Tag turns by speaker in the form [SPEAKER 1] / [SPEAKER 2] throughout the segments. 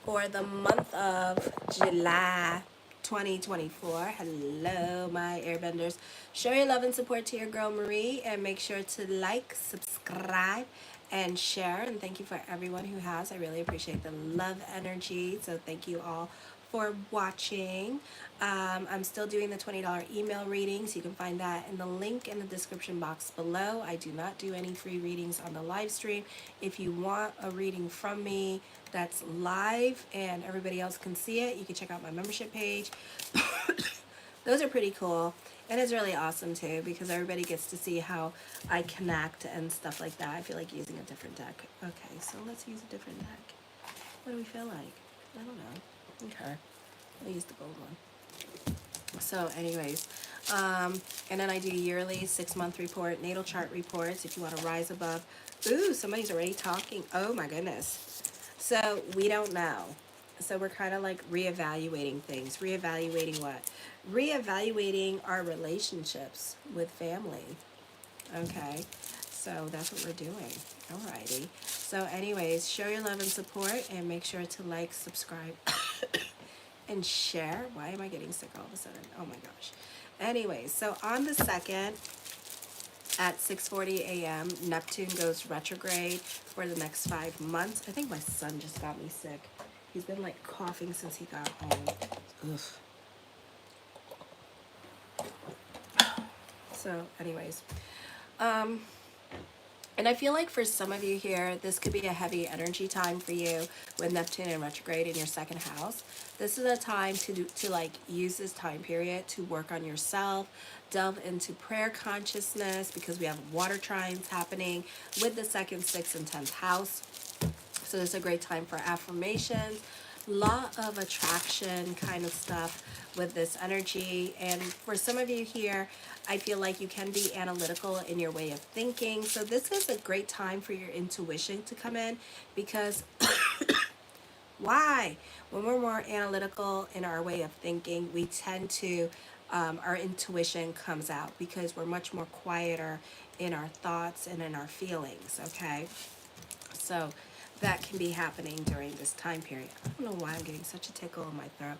[SPEAKER 1] for the month of July 2024. Hello, my airbenders. Show your love and support to your girl Marie and make sure to like, subscribe, and share. And thank you for everyone who has. I really appreciate the love energy. So thank you all for watching. I'm still doing the $20 email readings. You can find that in the link in the description box below. I do not do any free readings on the live stream. If you want a reading from me that's live and everybody else can see it, you can check out my membership page. Those are pretty cool. And it's really awesome too because everybody gets to see how I connect and stuff like that. I feel like using a different deck. Okay, so let's use a different deck. What do we feel like? I don't know. Okay. I'll use the gold one. So anyways, and then I do yearly 6-month report, natal chart reports if you want to rise above. Ooh, somebody's already talking. Oh my goodness. So we don't know. So we're kind of like reevaluating things. Reevaluating what? Reevaluating our relationships with family. Okay. So that's what we're doing. Alrighty. So anyways, show your love and support and make sure to like, subscribe, and share. Why am I getting sick all of a sudden? Oh my gosh. Anyways, so on the 2nd at 6:40 a.m., Neptune goes retrograde for the next 5 months. I think my son just got me sick. He's been like coughing since he got home. Ugh. So anyways, and I feel like for some of you here, this could be a heavy energy time for you with Neptune in retrograde in your 2nd house. This is a time to like use this time period to work on yourself, delve into prayer consciousness because we have water trines happening with the 2nd, 6th, and 10th house. So this is a great time for affirmations, law of attraction kind of stuff with this energy. And for some of you here, I feel like you can be analytical in your way of thinking. So this is a great time for your intuition to come in because why? When we're more analytical in our way of thinking, we tend to, our intuition comes out because we're much more quieter in our thoughts and in our feelings, okay? So that can be happening during this time period. I don't know why I'm getting such a tickle in my throat.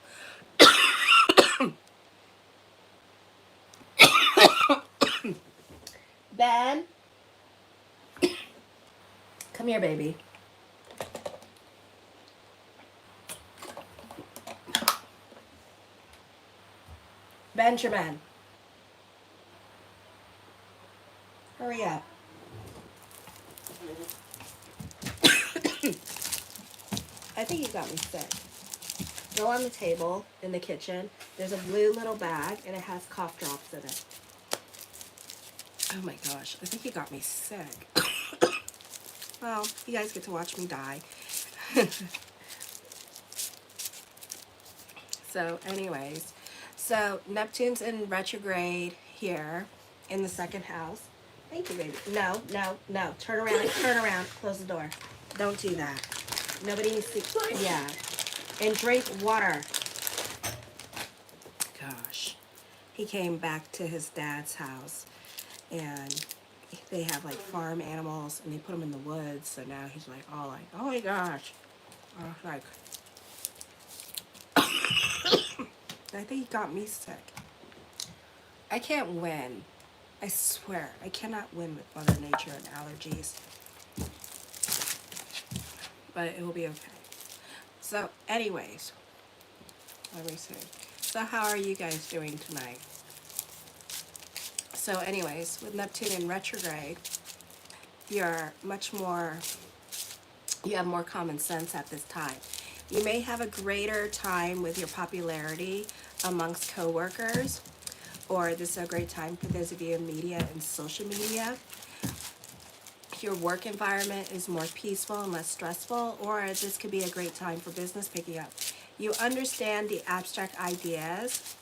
[SPEAKER 1] Ben, come here, baby. Benjamin, hurry up. I think you got me sick. Go on the table in the kitchen. There's a blue little bag and it has cough drops in it. Oh my gosh, I think you got me sick. Well, you guys get to watch me die. So anyways, so Neptune's in retrograde here in the 2nd house. Thank you, baby. No, no, no. Turn around, turn around. Close the door. Don't do that. Nobody needs to, yeah. And drink water. Gosh. He came back to his dad's house and they have like farm animals and they put them in the woods. So now he's like, all like, oh my gosh. Like, I think he got me sick. I can't win. I swear, I cannot win with Mother Nature and allergies. But it will be okay. So, anyways, let me see. So, how are you guys doing tonight? So, anyways, with Neptune in retrograde, you're much more, you have more common sense at this time. You may have a greater time with your popularity amongst coworkers, or this is a great time for those of you in media and social media. Your work environment is more peaceful and less stressful, or this could be a great time for business picking up. You understand the abstract ideas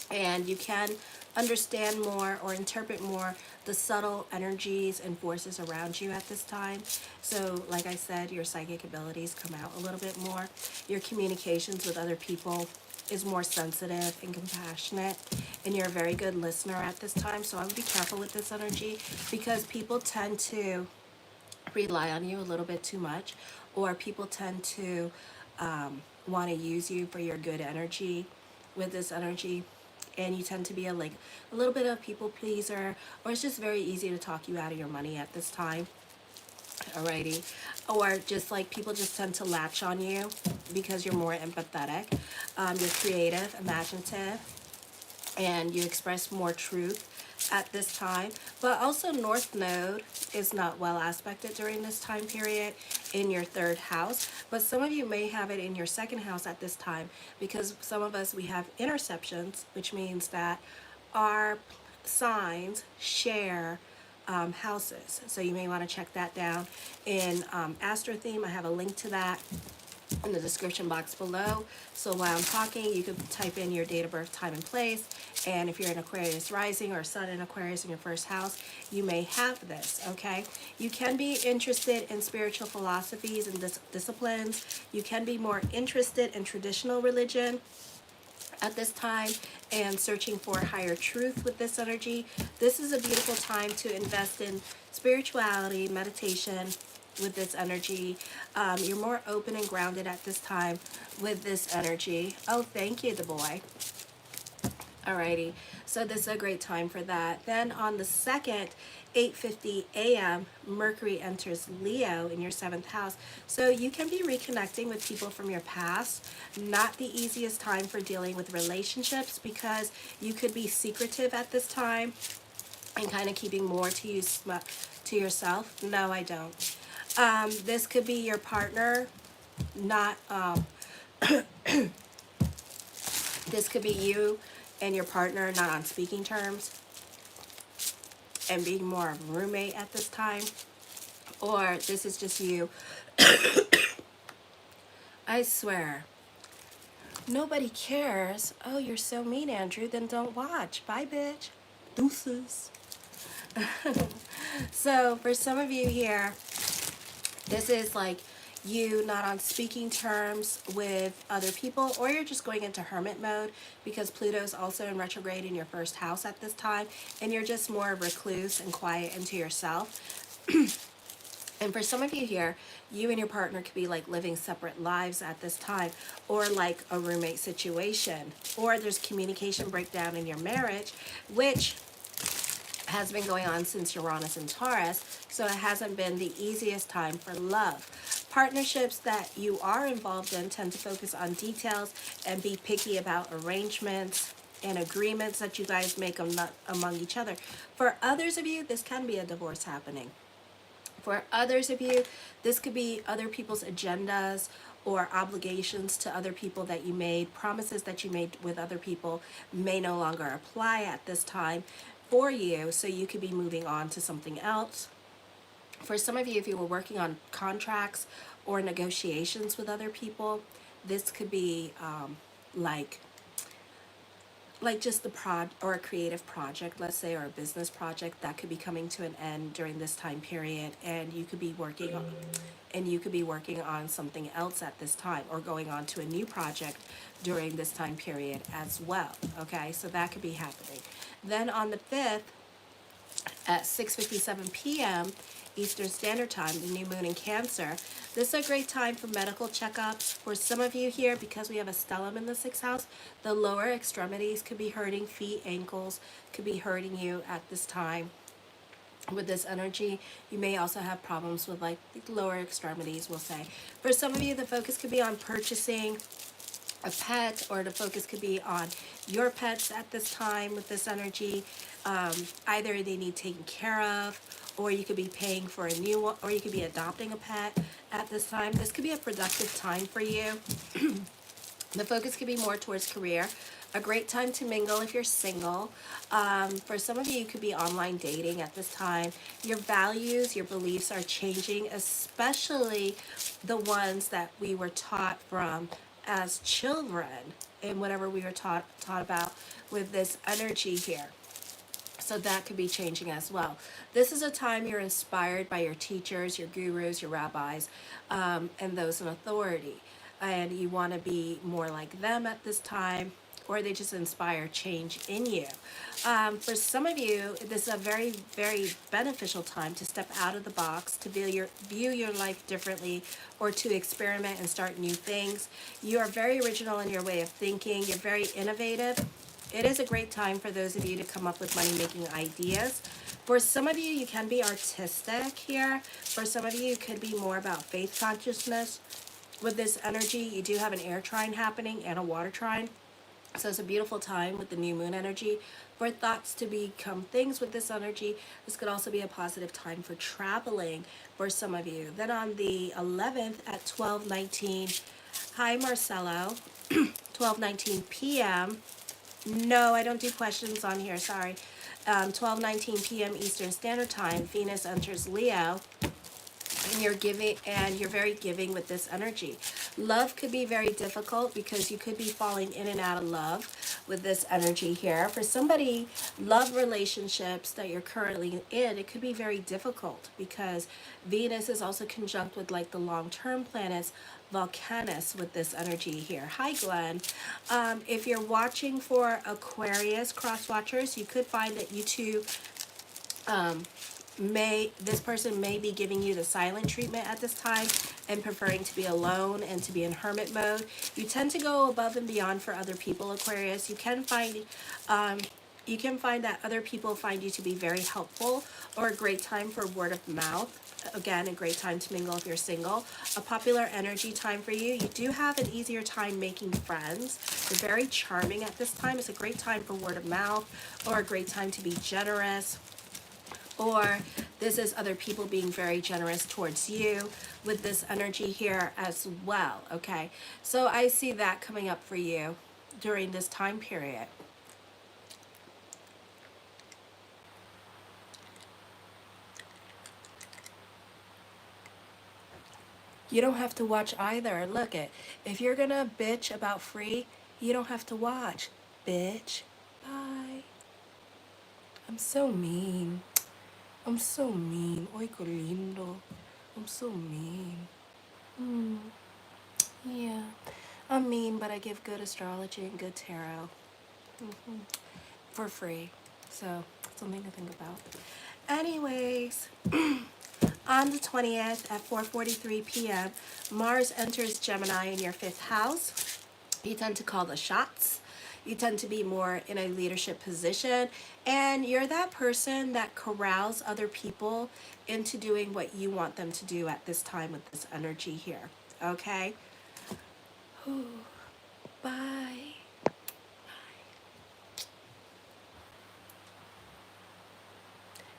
[SPEAKER 1] and you can understand more or interpret more the subtle energies and forces around you at this time. So like I said, your psychic abilities come out a little bit more. Your communications with other people is more sensitive and compassionate, and you're a very good listener at this time. So I would be careful with this energy because people tend to rely on you a little bit too much, or people tend to want to use you for your good energy with this energy. And you tend to be like a little bit of a people pleaser, or it's just very easy to talk you out of your money at this time. Alrighty. Or just like people just tend to latch on you because you're more empathetic. You're creative, imaginative, and you express more truth at this time. But also North Node is not well aspected during this time period in your third house, but some of you may have it in your second house at this time, because some of us, we have interceptions, which means that our signs share houses. So you may want to check that down in Astro Theme. I have a link to that in the description box below. So while I'm talking, you can type in your date of birth, time, and place. And if you're an Aquarius rising or Sun in Aquarius in your first house, you may have this, okay? You can be interested in spiritual philosophies and disciplines. You can be more interested in traditional religion at this time and searching for higher truth with this energy. This is a beautiful time to invest in spirituality, meditation with this energy. You're more open and grounded at this time with this energy. Oh, thank you, the boy. Alrighty, so this is a great time for that. Then on the 2nd, 8:50 a.m., Mercury enters Leo in your 7th house. So you can be reconnecting with people from your past. Not the easiest time for dealing with relationships, because you could be secretive at this time and kind of keeping more to yourself. No, I don't. This could be your partner, not, this could be you and your partner not on speaking terms and being more of a roommate at this time. Or this is just you. I swear, nobody cares. Oh, you're so mean, Andrew. Then don't watch. Bye, bitch. Deuces. So for some of you here, this is like you not on speaking terms with other people, or you're just going into hermit mode because Pluto's also in retrograde in your first house at this time, and you're just more recluse and quiet into yourself. And for some of you here, you and your partner could be like living separate lives at this time, or like a roommate situation, or there's communication breakdown in your marriage, which has been going on since Uranus and Taurus, so it hasn't been the easiest time for love. Partnerships that you are involved in tend to focus on details and be picky about arrangements and agreements that you guys make among each other. For others of you, this can be a divorce happening. For others of you, this could be other people's agendas or obligations to other people that you made, promises that you made with other people may no longer apply at this time for you, so you could be moving on to something else. For some of you, if you were working on contracts or negotiations with other people, this could be like just the or a creative project, let's say, or a business project that could be coming to an end during this time period, and you could be working on something else at this time, or going on to a new project during this time period as well. Okay, so that could be happening. Then on the 5th at 6:57 p.m. Eastern Standard Time, the new moon in Cancer. This is a great time for medical checkups. For some of you here, because we have a stellium in the 6th house, the lower extremities could be hurting, feet, ankles could be hurting you at this time. With this energy, you may also have problems with like the lower extremities, we'll say. For some of you, the focus could be on purchasing a pet, or the focus could be on your pets at this time with this energy. Either they need taken care of, or you could be paying for a new one, or you could be adopting a pet at this time. This could be a productive time for you. The focus could be more towards career. A great time to mingle if you're single. For some of you, you could be online dating at this time. Your values, your beliefs are changing, especially the ones that we were taught from as children, and whatever we were taught about with this energy here. So that could be changing as well. This is a time you're inspired by your teachers, your gurus, your rabbis, and those in authority. And you want to be more like them at this time. or they just inspire change in you. For some of you, this is a very, very beneficial time to step out of the box, to view your life differently, or to experiment and start new things. You are very original in your way of thinking. You're very innovative. It is a great time for those of you to come up with money-making ideas. For some of you, you can be artistic here. For some of you, it could be more about faith consciousness. With this energy, you do have an air trine happening and a water trine. So it's a beautiful time with the new moon energy for thoughts to become things with this energy. This could also be a positive time for traveling for some of you. Then on the 11th at 12:19, hi Marcelo, 12:19 p.m. No, I don't do questions on here, sorry. 12:19 p.m. Eastern Standard Time, Venus enters Leo. And you're very giving with this energy. Love could be very difficult because you could be falling in and out of love with this energy here. For somebody, love relationships that you're currently in, it could be very difficult because Venus is also conjunct with like the long-term planets, Volcanus, with this energy here. Hi, Glenn. If you're watching for Aquarius cross watchers, you could find that you two this person may be giving you the silent treatment at this time and preferring to be alone and to be in hermit mode. You tend to go above and beyond for other people, Aquarius. You can find that other people find you to be very helpful, or a great time for word of mouth. Again, a great time to mingle if you're single. A popular energy time for you. You do have an easier time making friends. You're very charming at this time. It's a great time for word of mouth, or a great time to be generous. Or this is other people being very generous towards you with this energy here as well, okay? So I see that coming up for you during this time period. You don't have to watch either. Look it. If you're gonna bitch about free, you don't have to watch. Bitch. Bye. I'm so mean. I'm so mean. Oy, qué lindo. I'm so mean. Yeah. I'm mean, but I give good astrology and good tarot. For free. So, something to think about. Anyways, on the 20th at 4:43 p.m., Mars enters Gemini in your 5th house. You tend to call the shots. You tend to be more in a leadership position, and you're that person that corrals other people into doing what you want them to do at this time with this energy here. Okay? Ooh, bye.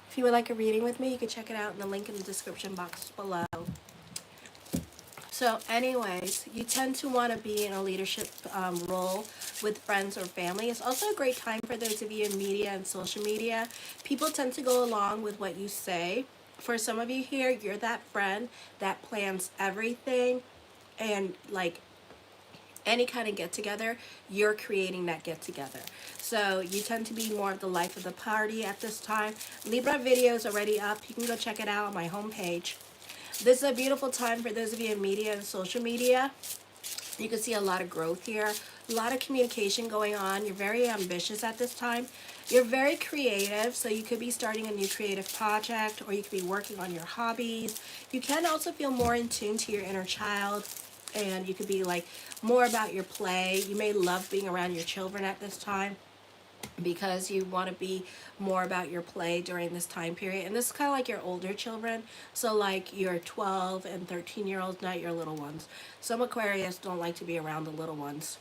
[SPEAKER 1] If you would like a reading with me, you can check it out in the link in the description box below. So anyways, you tend to want to be in a leadership role with friends or family. It's also a great time for those of you in media and social media. People tend to go along with what you say. For some of you here, you're that friend that plans everything, and like any kind of get-together, you're creating that get-together. So you tend to be more of the life of the party at this time. Libra video is already up. You can go check it out on my homepage. This is a beautiful time for those of you in media and social media. You can see a lot of growth here, a lot of communication going on. You're very ambitious at this time. You're very creative, so you could be starting a new creative project, or you could be working on your hobbies. You can also feel more in tune to your inner child, and you could be like more about your play. You may love being around your children at this time, because you want to be more about your play during this time period. And this is kind of like your older children, so like your 12 and 13-year-olds, not your little ones. Some Aquarius don't like to be around the little ones,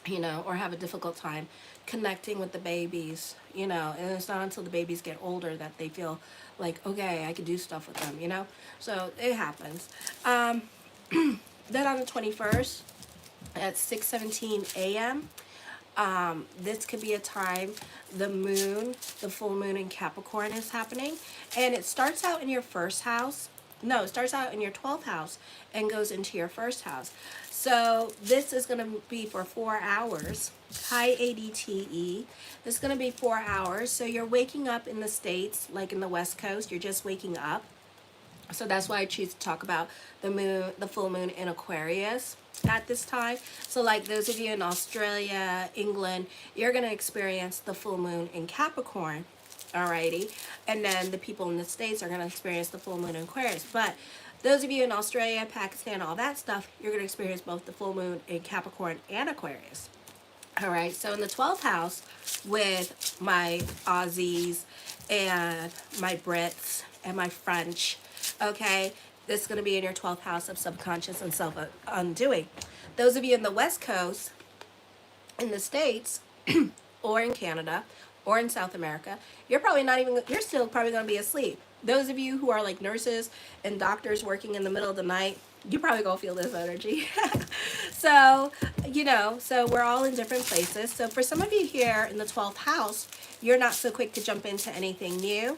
[SPEAKER 1] you know, or have a difficult time connecting with the babies, you know, and it's not until the babies get older that they feel like, okay, I can do stuff with them, you know. So it happens. Then on the 21st at 6:17 a.m., this could be a time the full moon in Capricorn is happening, and it starts out in your first house. No, it starts out in your 12th house and goes into your first house. So this is going to be for 4 hours. Hi, ADTE. This is going to be 4 hours. So you're waking up in the States, like in the West Coast. You're just waking up. So that's why I choose to talk about the moon, the full moon in Aquarius at this time. So like those of you in Australia, England, you're going to experience the full moon in Capricorn. Alrighty. And then the people in the States are going to experience the full moon in Aquarius. But those of you in Australia, Pakistan, all that stuff, you're going to experience both the full moon in Capricorn and Aquarius. All right, so in the 12th house with my Aussies and my Brits and my French, okay, this is going to be in your 12th house of subconscious and self-undoing. Those of you in the West Coast, in the States, or in Canada, or in South America, you're still probably going to be asleep. Those of you who are like nurses and doctors working in the middle of the night, you probably gonna feel this energy. So, so we're all in different places. So for some of you here in the 12th house, you're not so quick to jump into anything new.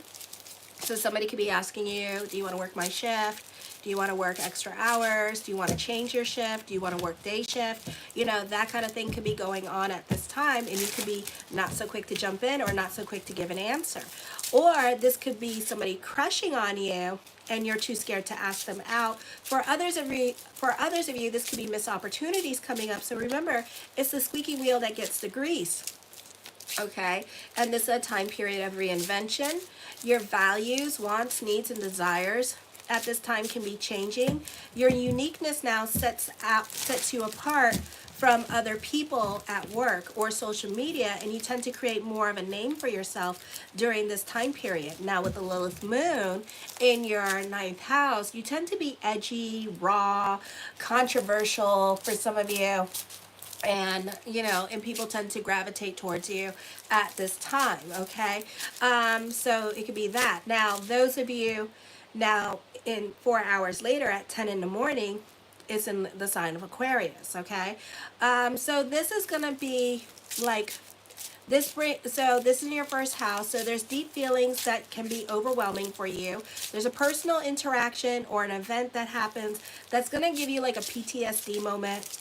[SPEAKER 1] So somebody could be asking you, do you want to work my shift? Do you want to work extra hours? Do you want to change your shift? Do you want to work day shift? That kind of thing could be going on at this time, and you could be not so quick to jump in or not so quick to give an answer. Or this could be somebody crushing on you and you're too scared to ask them out. For others of you, this could be missed opportunities coming up. So remember, it's the squeaky wheel that gets the grease. Okay, and this is a time period of reinvention. Your values, wants, needs, and desires at this time can be changing. Your uniqueness now sets you apart from other people at work or social media, and you tend to create more of a name for yourself during this time period. Now with the Lilith moon in your 9th house, you tend to be edgy, raw, controversial for some of you. And and people tend to gravitate towards you at this time. Okay, so it could be that. Now those of you now in 4 hours later at 10 in the morning, it's in the sign of Aquarius. Okay, so this is gonna be like this is in your first house. So there's deep feelings that can be overwhelming for you. There's a personal interaction or an event that happens that's gonna give you like a PTSD moment,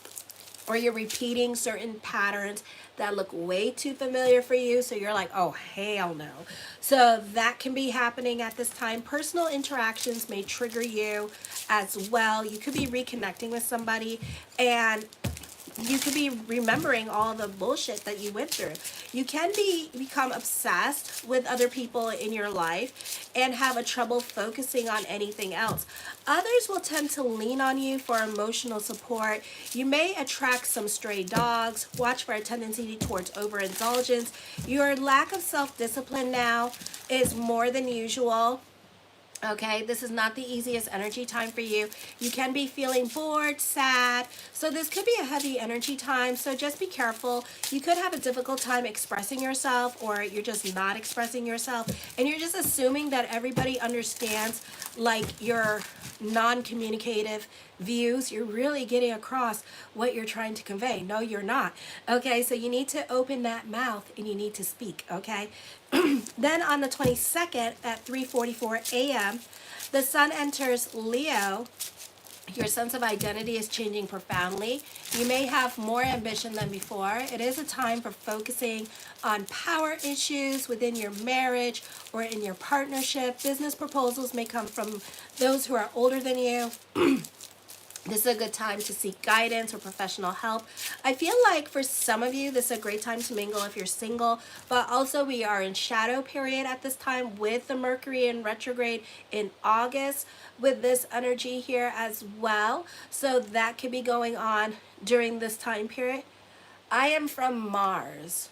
[SPEAKER 1] or you're repeating certain patterns that look way too familiar for you, so you're like, oh, hell no. So that can be happening at this time. Personal interactions may trigger you as well. You could be reconnecting with somebody, and you could be remembering all the bullshit that you went through. You can become obsessed with other people in your life and have a trouble focusing on anything else. Others will tend to lean on you for emotional support. You may attract some stray dogs. Watch for a tendency towards overindulgence. Your lack of self-discipline now is more than usual. Okay, this is not the easiest energy time for you. You can be feeling bored, sad. So this could be a heavy energy time. So just be careful. You could have a difficult time expressing yourself, or you're just not expressing yourself. And you're just assuming that everybody understands like your non-communicative views. You're really getting across what you're trying to convey. No, you're not. Okay, so you need to open that mouth and you need to speak. Okay. Then on the 22nd at 3:44 a.m., the sun enters Leo. Your sense of identity is changing profoundly. You may have more ambition than before. It is a time for focusing on power issues within your marriage or in your partnership. Business proposals may come from those who are older than you. This is a good time to seek guidance or professional help. I feel like for some of you, this is a great time to mingle if you're single, but also we are in shadow period at this time with the Mercury in retrograde in August with this energy here as well. So that could be going on during this time period. I am from Mars.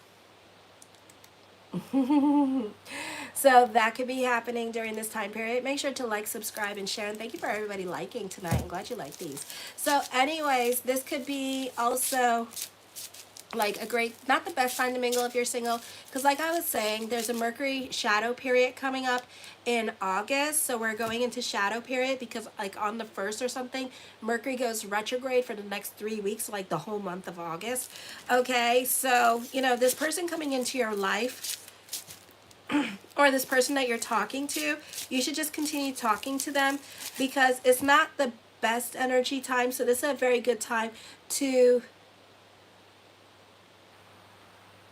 [SPEAKER 1] So that could be happening during this time period. Make sure to like, subscribe, and share. And thank you for everybody liking tonight. I'm glad you like these. So anyways, this could be also like a great, not the best time to mingle if you're single, because like I was saying, there's a Mercury shadow period coming up in August. So we're going into shadow period because like on the 1st or something, Mercury goes retrograde for the next 3 weeks, like the whole month of August. Okay, so this person coming into your life, or this person that you're talking to, you should just continue talking to them because it's not the best energy time. So this is a very good time to,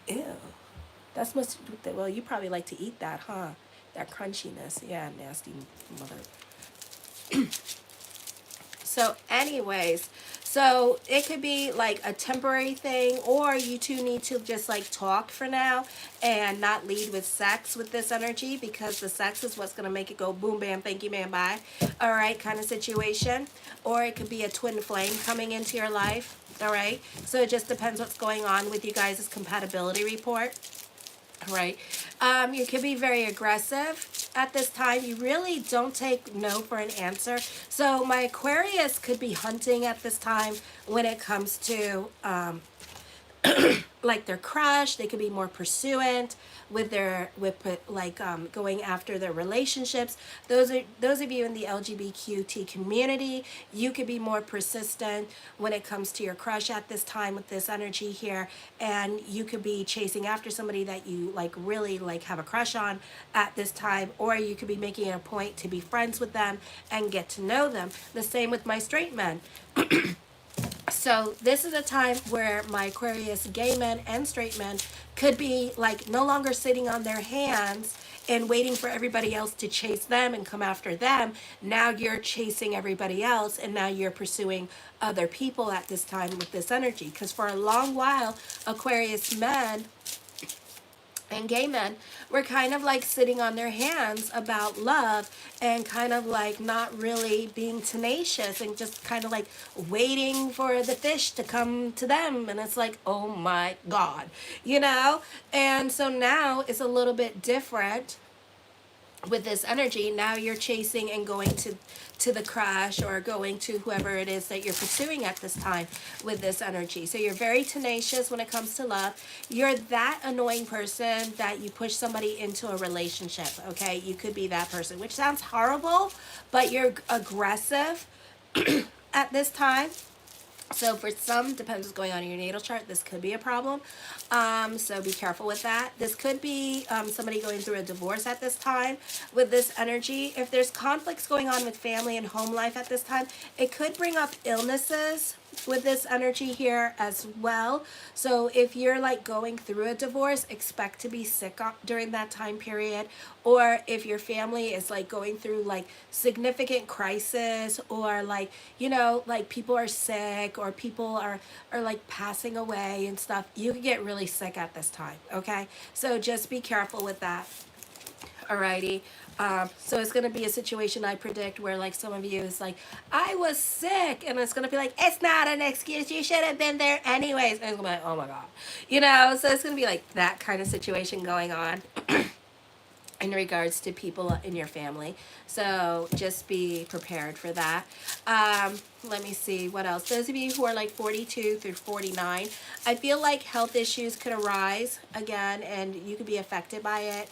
[SPEAKER 1] ew, that's much, well, you probably like to eat that, huh? That crunchiness, yeah, nasty mother. So anyways, so it could be like a temporary thing, or you two need to just like talk for now and not lead with sex with this energy, because the sex is what's going to make it go boom, bam, thank you, man, bye. All right, kind of situation. Or it could be a twin flame coming into your life. All right, so it just depends what's going on with you guys' compatibility report. Right. You can be very aggressive at this time. You really don't take no for an answer. So my Aquarius could be hunting at this time when it comes to like their crush. They could be more pursuant with their going after their relationships. Those of you in the LGBTQT community, you could be more persistent when it comes to your crush at this time with this energy here, and you could be chasing after somebody that you like really like have a crush on at this time, or you could be making it a point to be friends with them and get to know them. The same with my straight men. So this is a time where my Aquarius gay men and straight men could be like no longer sitting on their hands and waiting for everybody else to chase them and come after them. Now you're chasing everybody else, and now you're pursuing other people at this time with this energy. Because for a long while, Aquarius men and gay men were kind of like sitting on their hands about love, and kind of like not really being tenacious, and just kind of like waiting for the fish to come to them. And it's like, oh my God, you know? And so now it's a little bit different with this energy. Now you're chasing and going to the crush, or going to whoever it is that you're pursuing at this time with this energy. So you're very tenacious when it comes to love. You're that annoying person that you push somebody into a relationship, okay? You could be that person, which sounds horrible, but you're aggressive at this time. So for some, depends what's going on in your natal chart, this could be a problem. So be careful with that. This could be somebody going through a divorce at this time with this energy. If there's conflicts going on with family and home life at this time, it could bring up illnesses with this energy here as well. So if you're like going through a divorce, expect to be sick during that time period. Or if your family is like going through like significant crisis, or like, you know, like people are sick, or people are like passing away and stuff, you could get really sick at this time, okay? So just be careful with that. Alrighty. So it's going to be a situation, I predict, where like some of you is like, I was sick, and it's going to be like, it's not an excuse, you should have been there anyways, and it's going to be like, oh my God, you know? So it's going to be like that kind of situation going on in regards to people in your family. So just be prepared for that. Let me see what else. Those of you who are like 42 through 49, I feel like health issues could arise again, and you could be affected by it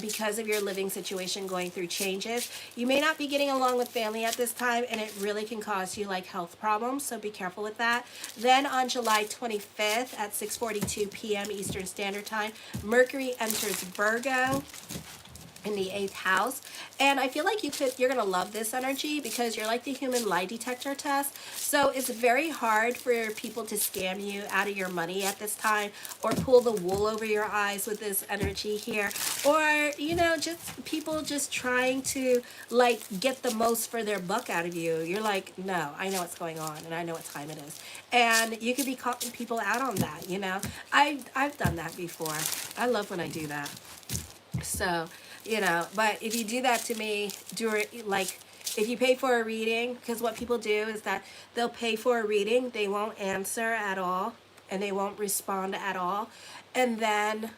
[SPEAKER 1] because of your living situation going through changes. You may not be getting along with family at this time, and it really can cause you like health problems, so be careful with that. Then on July 25th at 6:42 p.m. Eastern Standard Time, Mercury enters Virgo in the 8th house, and I feel like you're gonna love this energy, because you're like the human lie detector test. So it's very hard for people to scam you out of your money at this time, or pull the wool over your eyes with this energy here, or you know, just people just trying to like get the most for their buck out of you. You're like, no, I know what's going on, and I know what time it is, and you could be calling people out on that. You know, I've done that before. I love when I do that. So, you know, but if you do that to me during, like, if you pay for a reading, because what people do is that they'll pay for a reading, they won't answer at all, and they won't respond at all, and then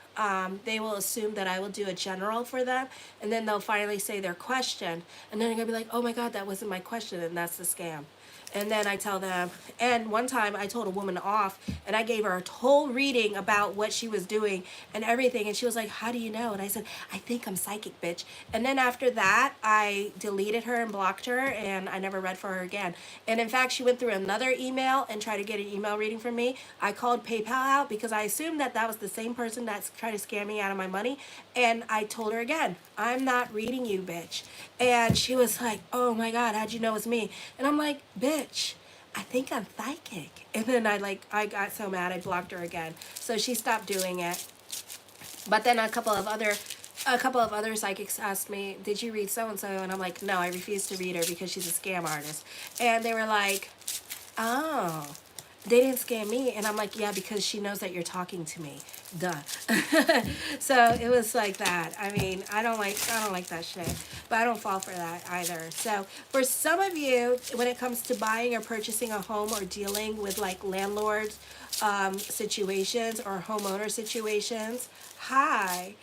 [SPEAKER 1] they will assume that I will do a general for them, and then they'll finally say their question, and then they're going to be like, oh my God, that wasn't my question, and that's the scam. And then I tell them, and one time I told a woman off, and I gave her a whole reading about what she was doing and everything, and she was like, how do you know? And I said, I think I'm psychic, bitch. And then after that, I deleted her and blocked her, and I never read for her again. And in fact, she went through another email and tried to get an email reading from me. I called PayPal out, because I assumed that that was the same person that's trying to scam me out of my money, and I told her again, I'm not reading you, bitch. And she was like, oh my God, how'd you know it was me? And I'm like, bitch, I think I'm psychic. And then I got so mad, I blocked her again. So she stopped doing it. But then a couple of other a couple of other psychics asked me, did you read so-and-so? And I'm like, no, I refuse to read her because she's a scam artist. And they were like, oh, they didn't scam me. And I'm like, yeah, because she knows that you're talking to me. Duh. So it was like that. I mean, I don't like that shit, but I don't fall for that either. So for some of you, when it comes to buying or purchasing a home or dealing with like landlords situations or homeowner situations, hi,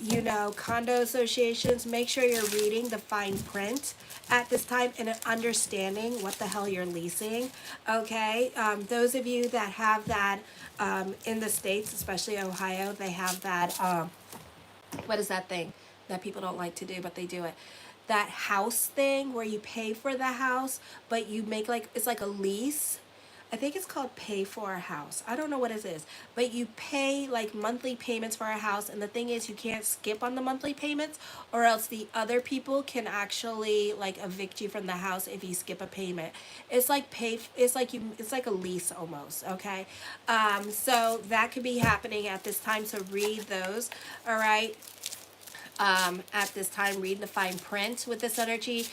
[SPEAKER 1] you know, condo associations, make sure you're reading the fine print at this time and understanding what the hell you're leasing. Okay, those of you that have that in the States, especially Ohio, they have that, what is that thing that people don't like to do, but they do it? That house thing where you pay for the house, but you make like, it's like a lease. I think it's called pay for a house. I don't know what it is, but you pay like monthly payments for a house. And the thing is, you can't skip on the monthly payments, or else the other people can actually like evict you from the house if you skip a payment. It's like it's like a lease almost. Okay. So that could be happening at this time. So read those. All right. At this time, read the fine print with this energy.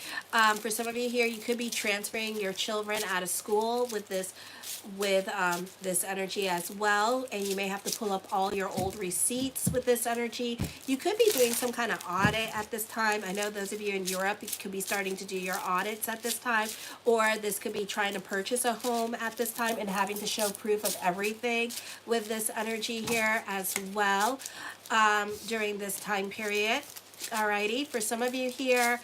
[SPEAKER 1] For some of you here, you could be transferring your children out of school with this energy as well, and you may have to pull up all your old receipts with this energy. You could be doing some kind of audit at this time. I know those of you in Europe, you could be starting to do your audits at this time, or this could be trying to purchase a home at this time and having to show proof of everything with this energy here as well. During this time period. Alrighty, for some of you here,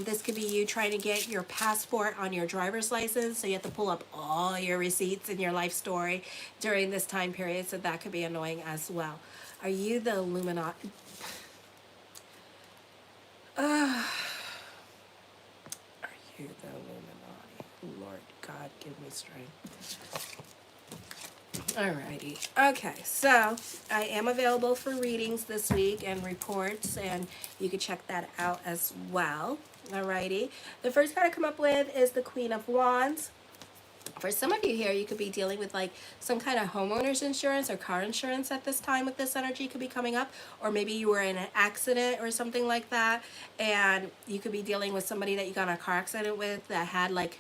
[SPEAKER 1] this could be you trying to get your passport on your driver's license, so you have to pull up all your receipts and your life story during this time period, so that could be annoying as well. Are you the Illuminati? Are you the Illuminati? Lord God, give me strength. Alrighty. Okay, so I am available for readings this week and reports, and you can check that out as well. Alrighty. The first card I come up with is the Queen of Wands. For some of you here, you could be dealing with like some kind of homeowner's insurance or car insurance at this time with this energy could be coming up, or maybe you were in an accident or something like that, and you could be dealing with somebody that you got in a car accident with that had like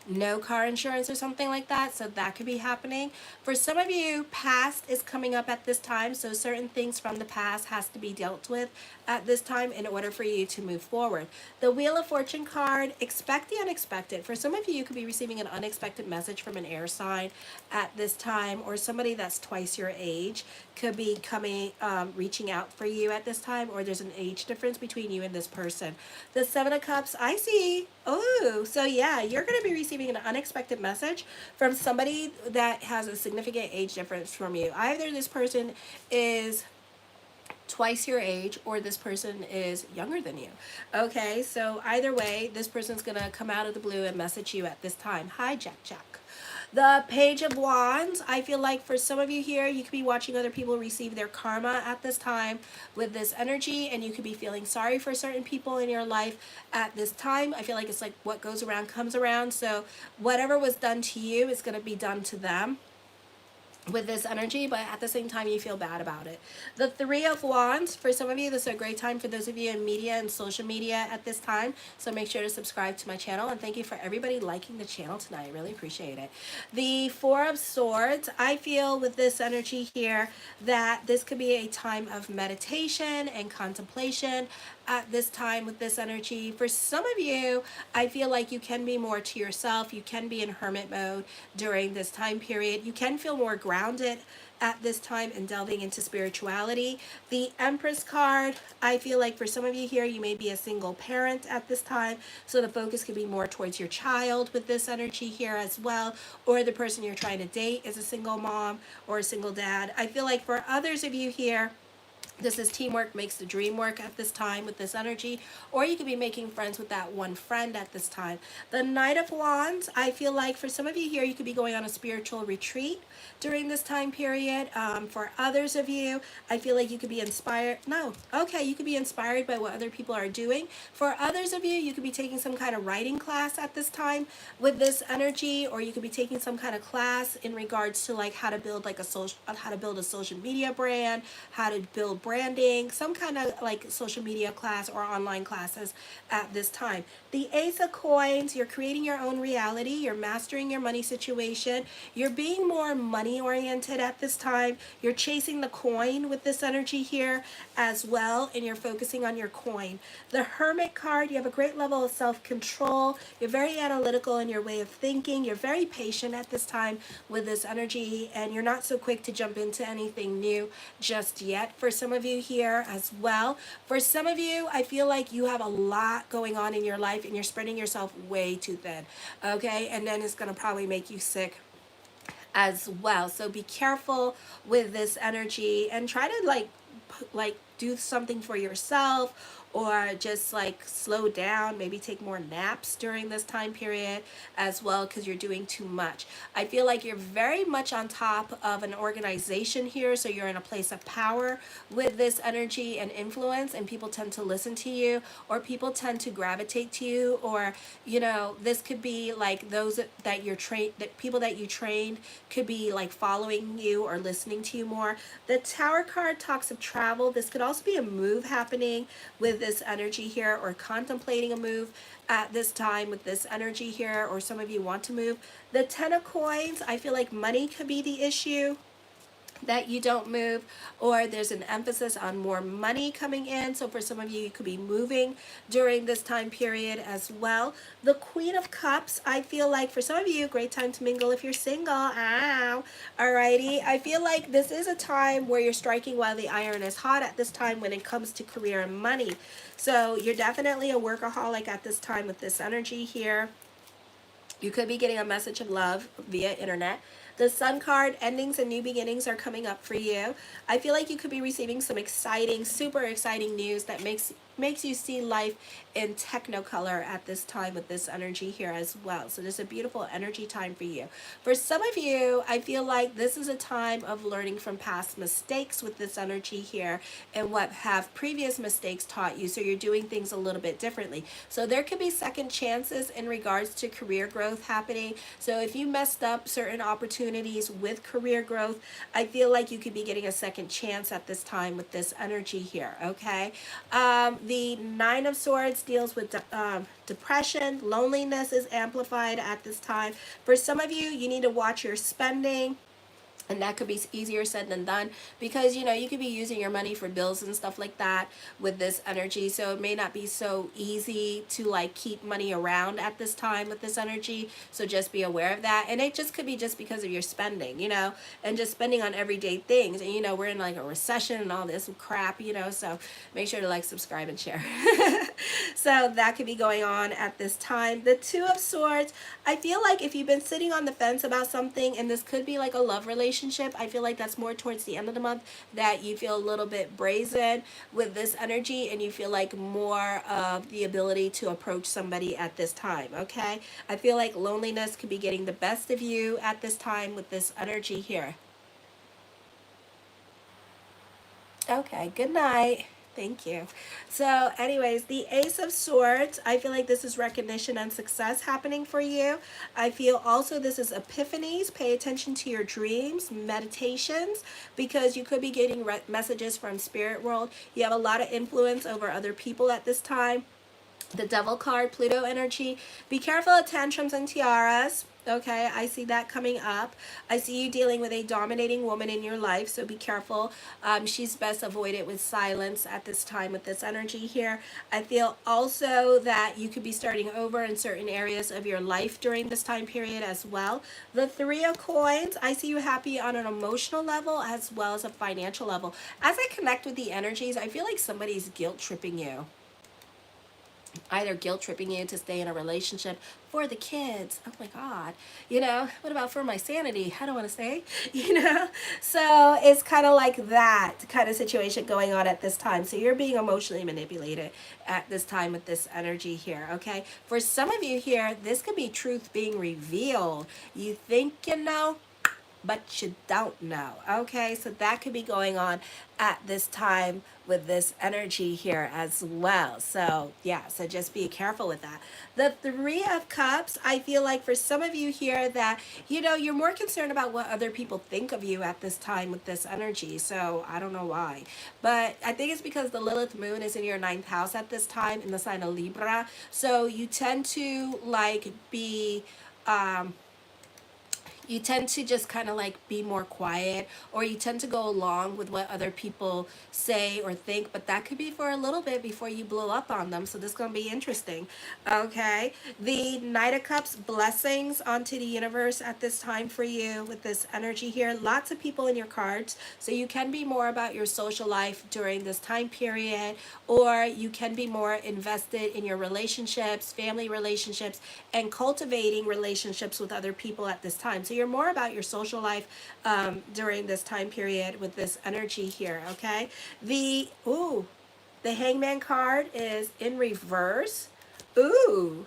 [SPEAKER 1] no car insurance or something like that, so that could be happening. For some of you, past is coming up at this time, so certain things from the past has to be dealt with at this time in order for you to move forward. The Wheel of Fortune card, expect the unexpected. For some of you, you could be receiving an unexpected message from an air sign at this time, or somebody that's twice your age could be coming, reaching out for you at this time, or there's an age difference between you and this person. The Seven of Cups, I see. Oh, so yeah, you're going to be receiving an unexpected message from somebody that has a significant age difference from you. Either this person is twice your age, or this person is younger than you. Okay, so either way, this person's going to come out of the blue and message you at this time. Hi, Jack Jack. The Page of Wands, I feel like for some of you here, you could be watching other people receive their karma at this time with this energy, and you could be feeling sorry for certain people in your life at this time. I feel like it's like what goes around comes around, so whatever was done to you is going to be done to them with this energy, but at the same time you feel bad about it. The Three of Wands, for some of you, this is a great time for those of you in media and social media at this time, so make sure to subscribe to my channel, and thank you for everybody liking the channel tonight. I really appreciate it. The Four of Swords, I feel with this energy here that this could be a time of meditation and contemplation at this time with this energy. For some of you, I feel like you can be more to yourself. You can be in hermit mode during this time period. You can feel more grounded at this time and delving into spirituality. The Empress card, I feel like for some of you here, you may be a single parent at this time, so the focus could be more towards your child with this energy here as well, or the person you're trying to date is a single mom or a single dad. I feel like for others of you here, this is teamwork makes the dream work at this time with this energy, or you could be making friends with that one friend at this time. The Knight of Wands, I feel like for some of you here, you could be going on a spiritual retreat during this time period. For others of you, I feel like you could be inspired. No, okay, you could be inspired by what other people are doing. For others of you, you could be taking some kind of writing class at this time with this energy, or you could be taking some kind of class in regards to like how to build like a social media brand, how to build branding, some kind of like social media class or online classes at this time. The Ace of Coins, you're creating your own reality, you're mastering your money situation, you're being more money oriented at this time, you're chasing the coin with this energy here as well, and you're focusing on your coin. The Hermit card, you have a great level of self-control, you're very analytical in your way of thinking, you're very patient at this time with this energy, and you're not so quick to jump into anything new just yet for some of you here as well. For some of you, I feel like you have a lot going on in your life and you're spreading yourself way too thin, okay? And then it's going to probably make you sick as well. So be careful with this energy and try to like do something for yourself, or just like slow down, maybe take more naps during this time period as well, because you're doing too much. I feel like you're very much on top of an organization here, so you're in a place of power with this energy and influence, and people tend to listen to you, or people tend to gravitate to you, or you know, this could be like those that you're trained, that people that you trained could be like following you or listening to you more. The Tower card talks of travel. This could also be a move happening with this energy here, or contemplating a move at this time with this energy here, or some of you want to move. The Ten of Coins, I feel like money could be the issue that you don't move, or there's an emphasis on more money coming in. So for some of you, you could be moving during this time period as well. The Queen of Cups, I feel like for some of you, great time to mingle if you're single. Ow. Alrighty. I feel like this is a time where you're striking while the iron is hot at this time when it comes to career and money. So you're definitely a workaholic at this time with this energy here. You could be getting a message of love via internet. The Sun card, endings and new beginnings are coming up for you. I feel like you could be receiving some exciting, super exciting news that makes you see life in technicolor at this time with this energy here as well. So there's a beautiful energy time for you. For some of you, I feel like this is a time of learning from past mistakes with this energy here, and what have previous mistakes taught you, so you're doing things a little bit differently. So there could be second chances in regards to career growth happening. So if you messed up certain opportunities with career growth, I feel like you could be getting a second chance at this time with this energy here, okay? The Nine of Swords deals with depression. Loneliness is amplified at this time. For some of you, you need to watch your spending. And that could be easier said than done, because you know, you could be using your money for bills and stuff like that with this energy. So it may not be so easy to like keep money around at this time with this energy. So just be aware of that. And it just could be just because of your spending, you know, and just spending on everyday things. And you know, we're in like a recession and all this crap, you know, so make sure to like, subscribe, and share. So that could be going on at this time. The Two of Swords, I feel like if you've been sitting on the fence about something, and this could be like a love relationship, I feel like that's more towards the end of the month that you feel a little bit brazen with this energy, and you feel like more of the ability to approach somebody at this time, okay? I feel like loneliness could be getting the best of you at this time with this energy here. Okay, good night. Thank you. So anyways, the Ace of Swords, I feel like this is recognition and success happening for you. I feel also this is epiphanies. Pay attention to your dreams, meditations, because you could be getting messages from spirit world. You have a lot of influence over other people at this time. The Devil card, Pluto energy. Be careful of tantrums and tiaras. Okay, I see that coming up. I see you dealing with a dominating woman in your life, so be careful. She's best avoided with silence at this time with this energy here. I feel also that you could be starting over in certain areas of your life during this time period as well. The Three of Coins, I see you happy on an emotional level as well as a financial level. As I connect with the energies, I feel like somebody's guilt tripping you. Either guilt tripping you to stay in a relationship for the kids. Oh my God. You know, what about for my sanity? I don't want to say, you know. So it's kind of like that kind of situation going on at this time. So you're being emotionally manipulated at this time with this energy here, okay? For some of you here, this could be truth being revealed. You think you know, but you don't know. Okay, so that could be going on at this time with this energy here as well. So yeah, so just be careful with that. The Three of Cups, I feel like for some of you here that, you know, you're more concerned about what other people think of you at this time with this energy. So I don't know why, but I think it's because the Lilith moon is in your ninth house at this time in the sign of Libra. So you tend to like be, you tend to just kind of like be more quiet, or you tend to go along with what other people say or think, but that could be for a little bit before you blow up on them. So this is going to be interesting. Okay, the Knight of Cups, blessings onto the universe at this time for you with this energy here. Lots of people in your cards, so you can be more about your social life during this time period, or you can be more invested in your relationships, family relationships, and cultivating relationships with other people at this time. So you're more about your social life during this time period with this energy here. Okay, the Hangman card is in reverse. Ooh.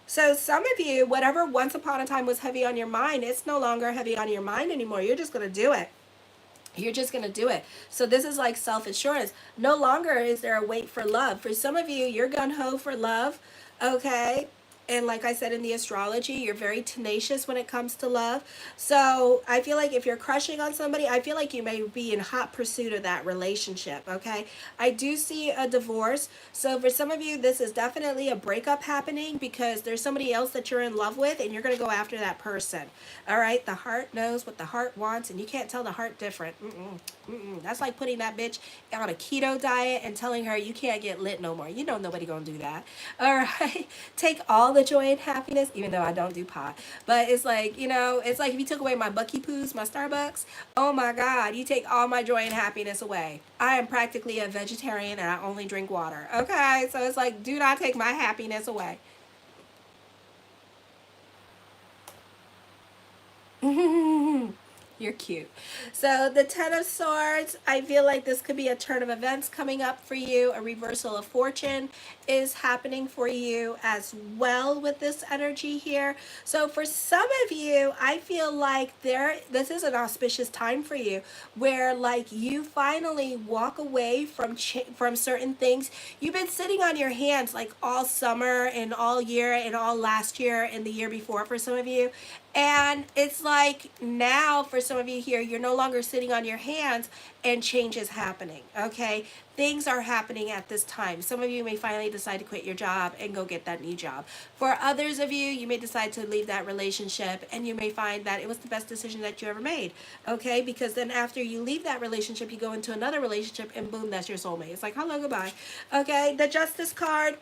[SPEAKER 1] So some of you, whatever once upon a time was heavy on your mind, it's no longer heavy on your mind anymore. You're just going to do it. You're just going to do it. So this is like self-assurance. No longer is there a wait for love. For some of you, you're gung-ho for love. Okay. And like I said in the astrology, you're very tenacious when it comes to love. So I feel like if you're crushing on somebody, I feel like you may be in hot pursuit of that relationship, okay? I do see a divorce. So for some of you, this is definitely a breakup happening because there's somebody else that you're in love with and you're going to go after that person, all right? The heart knows what the heart wants, and you can't tell the heart different. That's like putting that bitch on a keto diet and telling her you can't get lit no more. You know nobody gonna do that, all right? Take all the joy and happiness, even though I don't do pot, but it's like, you know, it's like if you took away my Bucky Poos, my Starbucks, oh my God, you take all my joy and happiness away. I am practically a vegetarian and I only drink water, okay? So it's like, do not take my happiness away. You're cute. So the Ten of Swords, I feel like this could be a turn of events coming up for you. A reversal of fortune is happening for you as well with this energy here. So for some of you, I feel like this is an auspicious time for you where like you finally walk away from certain things. You've been sitting on your hands like all summer and all year and all last year and the year before for some of you. And it's like now for some of you here, you're no longer sitting on your hands and change is happening, okay? Things are happening at this time. Some of you may finally decide to quit your job and go get that new job. For others of you, you may decide to leave that relationship and you may find that it was the best decision that you ever made, okay? Because then after you leave that relationship, you go into another relationship and boom, that's your soulmate. It's like, hello, goodbye, okay? The Justice card,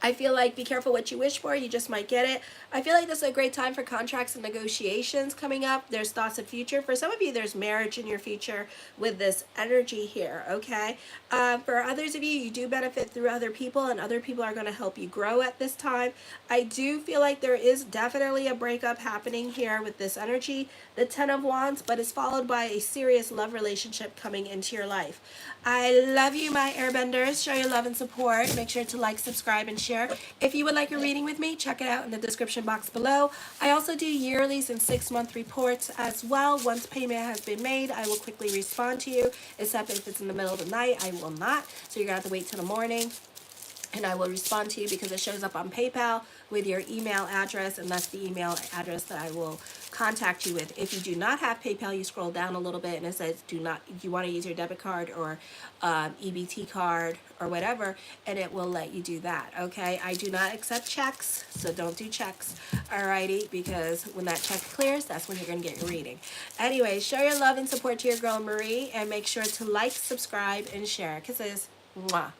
[SPEAKER 1] I feel like be careful what you wish for. You just might get it. I feel like this is a great time for contracts and negotiations coming up. There's thoughts of future. For some of you, there's marriage in your future with this energy here, okay? For others of you, you do benefit through other people, and other people are going to help you grow at this time. I do feel like there is definitely a breakup happening here with this energy, the Ten of Wands, but it's followed by a serious love relationship coming into your life. I love you, my airbenders. Show your love and support. Make sure to like, subscribe, and share. If you would like a reading with me, check it out in the description box below. I also do yearlies and 6-month reports as well. Once payment has been made, I will quickly respond to you, except if it's in the middle of the night, I will not. So you're going to have to wait till the morning, and I will respond to you because it shows up on PayPal with your email address, and that's the email address that I will contact you with. If you do not have PayPal, you scroll down a little bit and it says do you want to use your debit card or EBT card or whatever, and it will let you do that, okay? I do not accept checks, so don't do checks, alrighty, because when that check clears, that's when you're going to get your reading. Anyway, show your love and support to your girl Marie, and make sure to like, subscribe, and share. Kisses. Mwah.